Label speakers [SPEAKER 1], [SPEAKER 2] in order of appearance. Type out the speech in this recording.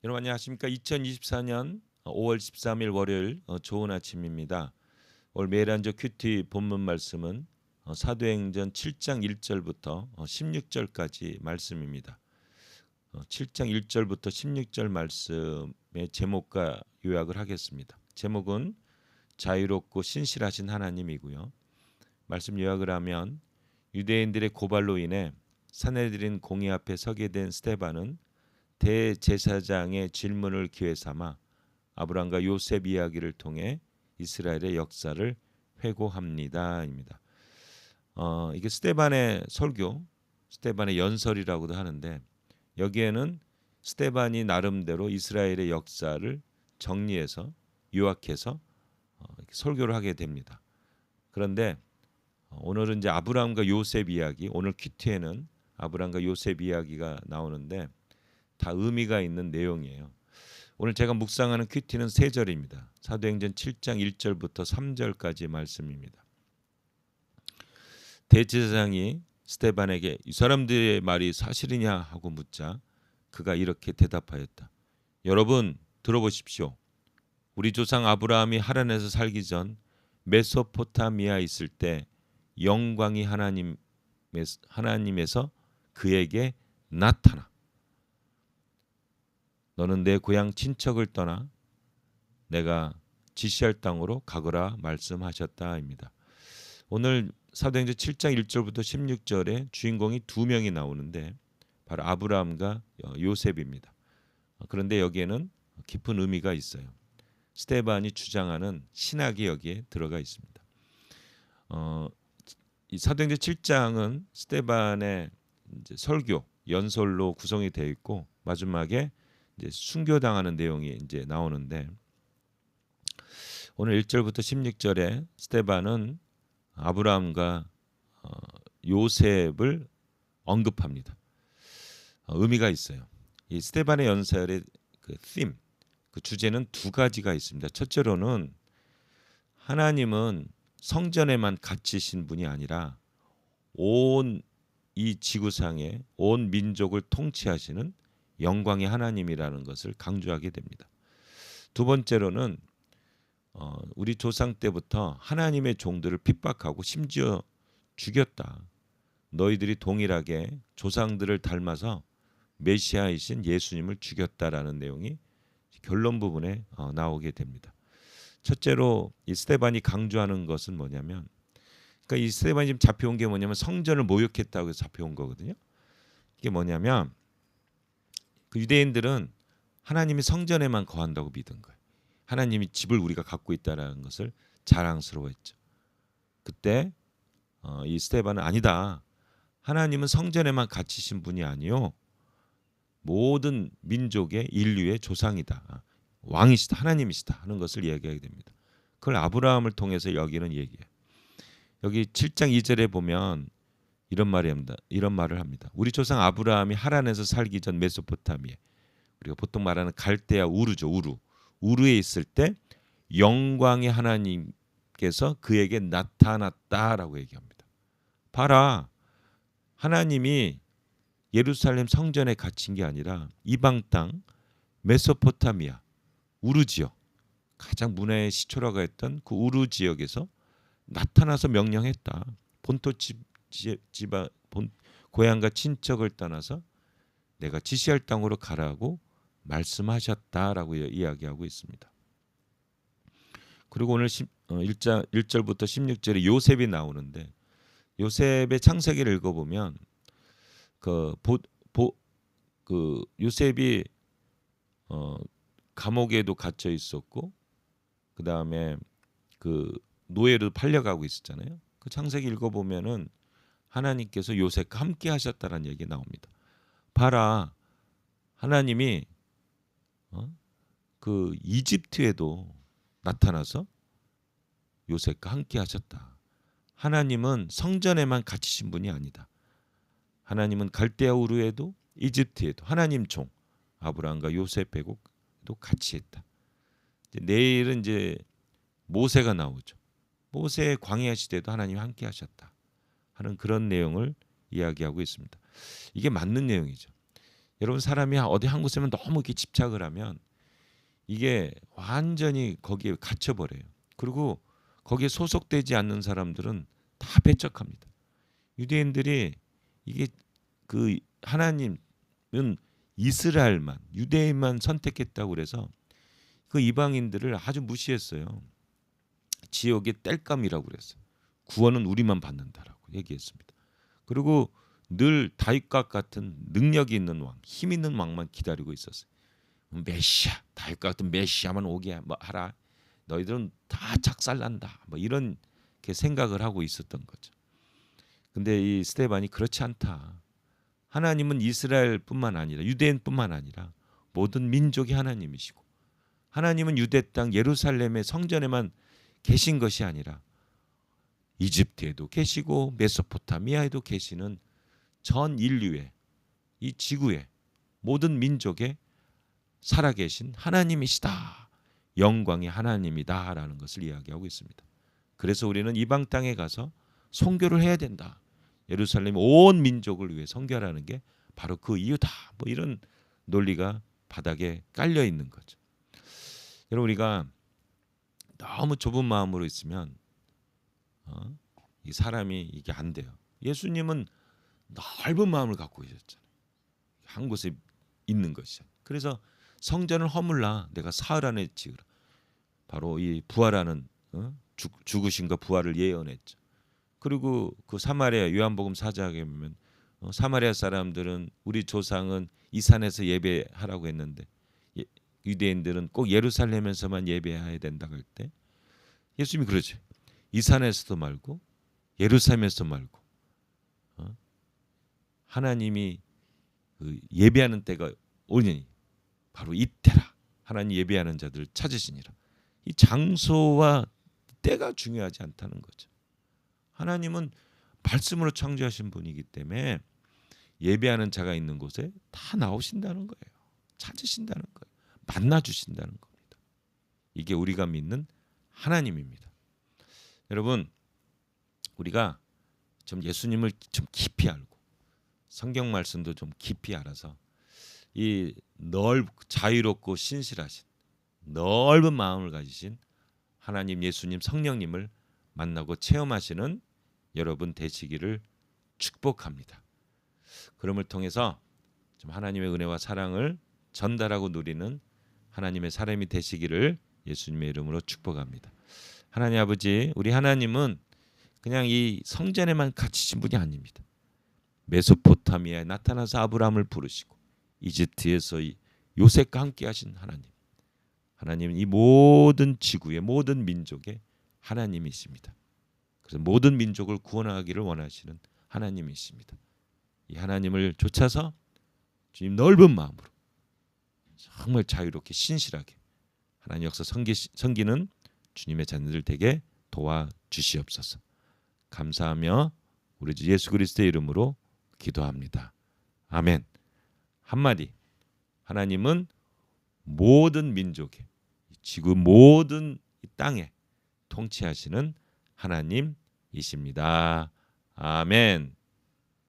[SPEAKER 1] 여러분 안녕하십니까? 2024년 5월 13일 월요일 좋은 아침입니다. 오늘 매일한조 큐티 본문 말씀은 사도행전 7장 1절부터 16절까지 말씀입니다. 7장 1절부터 16절 말씀의 제목과 요약을 하겠습니다. 제목은 자유롭고 신실하신 하나님이고요. 말씀 요약을 하면 유대인들의 고발로 인해 사내들인 공의 앞에 서게 된 스데반은 대제사장의 질문을 기회 삼아 아브라함과 요셉 이야기를 통해 이스라엘의 역사를 회고합니다입니다. 이게 스데반의 설교, 스데반의 연설이라고도 하는데 여기에는 스데반이 나름대로 이스라엘의 역사를 정리해서 요약해서 설교를 하게 됩니다. 그런데 오늘은 이제 아브라함과 요셉 이야기, 오늘 큐티에는 아브라함과 요셉 이야기가 나오는데 다 의미가 있는 내용이에요. 오늘 제가 묵상하는 큐티는 3절입니다. 사도행전 7장 1절부터 3절까지 말씀입니다. 대제사장이 스데반에게 이 사람들의 말이 사실이냐 하고 묻자 그가 이렇게 대답하였다. 여러분 들어보십시오. 우리 조상 아브라함이 하란에서 살기 전 메소포타미아에 있을 때 영광이 하나님에서 그에게 나타나 너는 내 고향 친척을 떠나 내가 지시할 땅으로 가거라 말씀하셨다입니다. 오늘 사도행전 7장 1절부터 16절에 주인공이 2명이 나오는데 바로 아브라함과 요셉입니다. 그런데 여기에는 깊은 의미가 있어요. 스데반이 주장하는 신학이 여기에 들어가 있습니다. 이 사도행전 7장은 스데반의 이제 설교, 연설로 구성이 되어 있고 마지막에 이제 순교당하는 내용이 이제 나오는데 오늘 1절부터 16절에 스데반은 아브라함과 요셉을 언급합니다. 의미가 있어요. 이 스데반의 연설의 그 theme, 그 주제는 2가지가 있습니다. 첫째로는 하나님은 성전에만 갇히신 분이 아니라 온 이 지구상의 온 민족을 통치하시는 영광의 하나님이라는 것을 강조하게 됩니다. 2번째로는 우리 조상 때부터 하나님의 종들을 핍박하고 심지어 죽였다. 너희들이 동일하게 조상들을 닮아서 메시아이신 예수님을 죽였다라는 내용이 결론 부분에 나오게 됩니다. 첫째로 이 스데반이 강조하는 것은 뭐냐면 그러니까 이 스데반이 지금 잡혀온 게 뭐냐면 성전을 모욕했다고 해서 잡혀온 거거든요. 이게 뭐냐면 그 유대인들은 하나님이 성전에만 거한다고 믿은 거예요. 하나님이 집을 우리가 갖고 있다라는 것을 자랑스러워했죠. 그때 이 스데반은 아니다. 하나님은 성전에만 갇히신 분이 아니요. 모든 민족의 인류의 조상이다. 왕이시다. 하나님이시다 하는 것을 이야기하게 됩니다. 그걸 아브라함을 통해서 여기는 얘기해요. 여기 7장 2절에 보면 이런 말을 합니다. 우리 조상 아브라함이 하란에서 살기 전 메소포타미아, 우리가 보통 말하는 갈대아 우르죠. 우르에 있을 때 영광의 하나님께서 그에게 나타났다라고 얘기합니다. 봐라, 하나님이 예루살렘 성전에 갇힌 게 아니라 이방 땅 메소포타미아 우르 지역, 가장 문화의 시초라고 했던 그 우르 지역에서 나타나서 명령했다. 본토 고향과 친척을 떠나서 내가 지시할 땅으로 가라고 말씀하셨다라고 이야기하고 있습니다. 그리고 오늘 1절부터 16절에 요셉이 나오는데 요셉의 창세기를 읽어보면 그 요셉이 감옥에도 갇혀 있었고 그 다음에 그 노예로 팔려가고 있었잖아요. 그 창세기 읽어보면은 하나님께서 요셉과 함께 하셨다는 얘기 나옵니다. 봐라, 하나님이 그 이집트에도 나타나서 요셉과 함께 하셨다. 하나님은 성전에만 갇히신 분이 아니다. 하나님은 갈대아 우르에도 이집트에도 하나님 종 아브라함과 요셉 빼고도 같이 했다. 내일은 이제 모세가 나오죠. 모세의 광야 시대도 하나님이 함께 하셨다 하는 그런 내용을 이야기하고 있습니다. 이게 맞는 내용이죠. 여러분 사람이 어디 한 곳에만 너무 이렇게 집착을 하면 이게 완전히 거기에 갇혀 버려요. 그리고 거기에 소속되지 않는 사람들은 다 배척합니다. 유대인들이 이게 그 하나님은 이스라엘만 유대인만 선택했다고 그래서 그 이방인들을 아주 무시했어요. 지옥의 땔감이라고 그랬어요. 구원은 우리만 받는다라고 얘기했습니다. 그리고 늘 다윗과 같은 능력이 있는 왕, 힘 있는 왕만 기다리고 있었어요. 메시아, 다윗과 같은 메시아만 오게 하라. 너희들은 다 작살난다. 뭐 이런 생각을 하고 있었던 거죠. 근데 이 스데반이 그렇지 않다. 하나님은 이스라엘뿐만 아니라 유대인뿐만 아니라 모든 민족이 하나님이시고 하나님은 유대 땅 예루살렘의 성전에만 계신 것이 아니라 이집트에도 계시고 메소포타미아에도 계시는 전 인류의 이 지구의 모든 민족에 살아계신 하나님이시다. 영광의 하나님이다라는 것을 이야기하고 있습니다. 그래서 우리는 이방 땅에 가서 선교를 해야 된다. 예루살렘 온 민족을 위해 선교하라는 게 바로 그 이유다. 뭐 이런 논리가 바닥에 깔려 있는 거죠. 여러분 우리가 너무 좁은 마음으로 있으면 이 사람이 이게 안 돼요. 예수님은 넓은 마음을 갖고 계셨잖아요. 한 곳에 있는 것이죠. 그래서 성전을 허물라 내가 사흘 안에 지으라. 바로 이 부활하는 죽으신과 부활을 예언했죠. 그리고 그 사마리아 요한복음 4장에 보면 사마리아 사람들은 우리 조상은 이 산에서 예배하라고 했는데 유대인들은 꼭 예루살렘에서만 예배해야 된다고 할 때 예수님이 그러죠. 이 산에서도 말고 예루살렘에서 말고 하나님이 그 예배하는 때가 오니 바로 이때라. 하나님 예배하는 자들을 찾으시니라. 이 장소와 때가 중요하지 않다는 거죠. 하나님은 말씀으로 창조하신 분이기 때문에 예배하는 자가 있는 곳에 다 나오신다는 거예요. 찾으신다는 거예요. 만나 주신다는 겁니다. 이게 우리가 믿는 하나님입니다. 여러분 우리가 좀 예수님을 좀 깊이 알고 성경 말씀도 좀 깊이 알아서 이 자유롭고 신실하신 넓은 마음을 가지신 하나님 예수님 성령님을 만나고 체험하시는 여러분 되시기를 축복합니다. 그럼을 통해서 좀 하나님의 은혜와 사랑을 전달하고 누리는 하나님의 사람이 되시기를 예수님의 이름으로 축복합니다. 하나님 아버지, 우리 하나님은 그냥 이 성전에만 갇히신 분이 아닙니다. 메소포타미아에 나타나서 아브라함을 부르시고 이집트에서 요셉과 함께 하신 하나님. 하나님은 이 모든 지구의 모든 민족의 하나님이십니다. 그래서 모든 민족을 구원하기를 원하시는 하나님이십니다. 이 하나님을 좇아서 주님 넓은 마음으로 정말 자유롭게 신실하게 하나님 역사 섬기는 주님의 자녀들 되게 도와주시옵소서. 감사하며 우리 주 예수 그리스도의 이름으로 기도합니다. 아멘. 한마디, 하나님은 모든 민족에 지구 모든 땅에 통치하시는 하나님이십니다. 아멘.